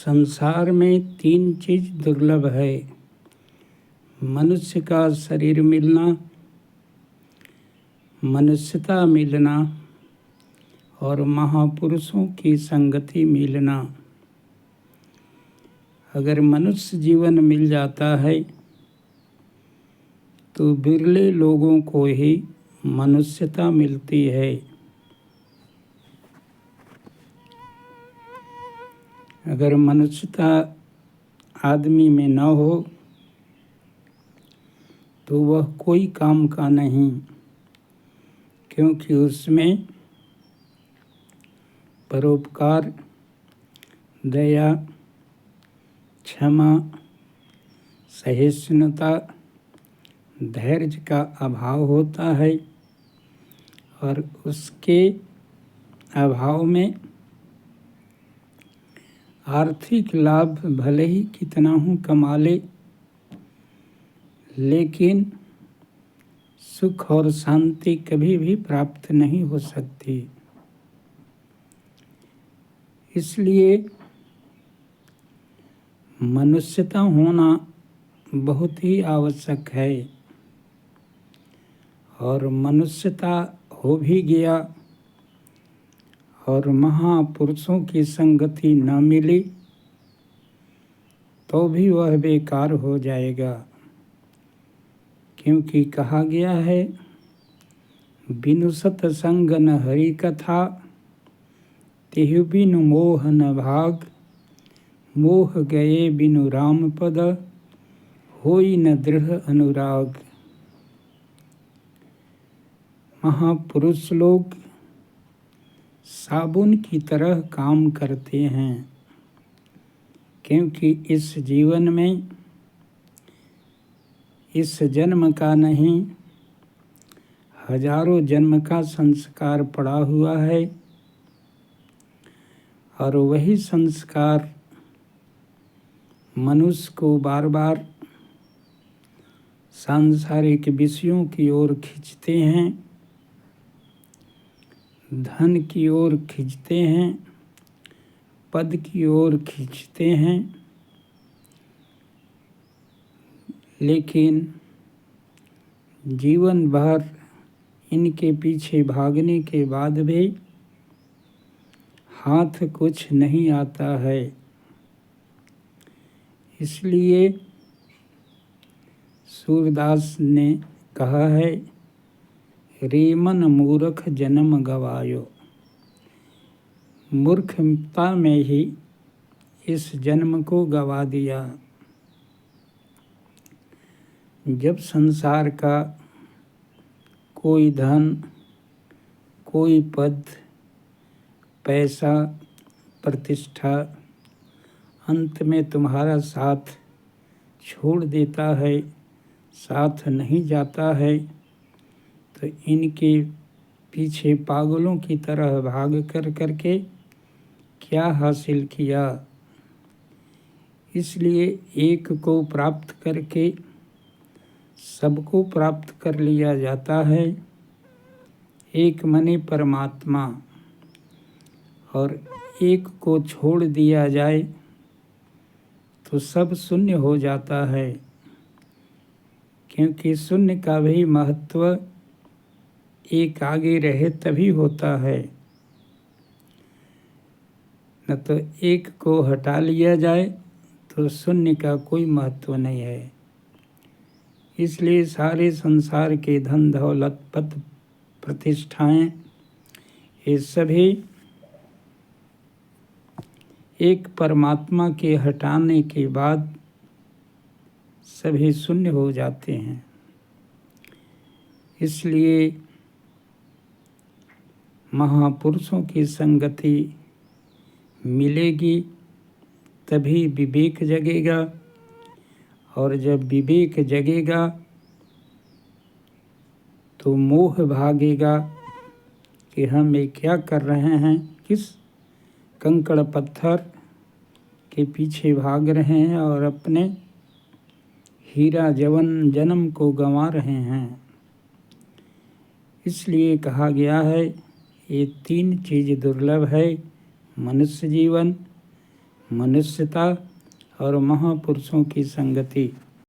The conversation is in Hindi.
संसार में 3 चीज़ दुर्लभ है। मनुष्य का शरीर मिलना, मनुष्यता मिलना और महापुरुषों की संगति मिलना। अगर मनुष्य जीवन मिल जाता है तो बिरले लोगों को ही मनुष्यता मिलती है। अगर मनुष्यता आदमी में न हो तो वह कोई काम का नहीं, क्योंकि उसमें परोपकार, दया, क्षमा, सहिष्णुता, धैर्य का अभाव होता है और उसके अभाव में आर्थिक लाभ भले ही कितना ही कमा ले, लेकिन सुख और शांति कभी भी प्राप्त नहीं हो सकती। इसलिए मनुष्यता होना बहुत ही आवश्यक है। और मनुष्यता हो भी गया और महापुरुषों की संगति न मिली तो भी वह बेकार हो जाएगा, क्योंकि कहा गया है, बिनु सतसंग न हरि कथा, तिहु बिनु मोह न भाग, मोह गए बिनु राम पद, होई न दृढ़ अनुराग। महापुरुष लोग साबुन की तरह काम करते हैं, क्योंकि इस जीवन में इस जन्म का नहीं, हजारों जन्म का संस्कार पड़ा हुआ है और वही संस्कार मनुष्य को बार बार सांसारिक विषयों की ओर खींचते हैं, धन की ओर खींचते हैं, पद की ओर खींचते हैं। लेकिन जीवन भर इनके पीछे भागने के बाद भी हाथ कुछ नहीं आता है। इसलिए सूरदास ने कहा है, रे मन मूर्ख जन्म गवायो। मूर्खता में ही इस जन्म को गवा दिया। जब संसार का कोई धन, कोई पद, पैसा, प्रतिष्ठा अंत में तुम्हारा साथ छोड़ देता है, साथ नहीं जाता है, तो इनके पीछे पागलों की तरह भाग करके क्या हासिल किया। इसलिए एक को प्राप्त करके सबको प्राप्त कर लिया जाता है। एक मने परमात्मा, और एक को छोड़ दिया जाए तो सब शून्य हो जाता है, क्योंकि शून्य का भी महत्व एक आगे रहे तभी होता है, न तो एक को हटा लिया जाए तो शून्य का कोई महत्व नहीं है। इसलिए सारे संसार के धन दौलत पद प्रतिष्ठाएं, ये सभी एक परमात्मा के हटाने के बाद सभी शून्य हो जाते हैं। इसलिए महापुरुषों की संगति मिलेगी तभी विवेक जगेगा, और जब विवेक जगेगा तो मोह भागेगा कि हम ये क्या कर रहे हैं, किस कंकड़ पत्थर के पीछे भाग रहे हैं और अपने हीरा जवन जन्म को गंवा रहे हैं। इसलिए कहा गया है, ये 3 चीज़ दुर्लभ है, मनुष्य जीवन, मनुष्यता और महापुरुषों की संगति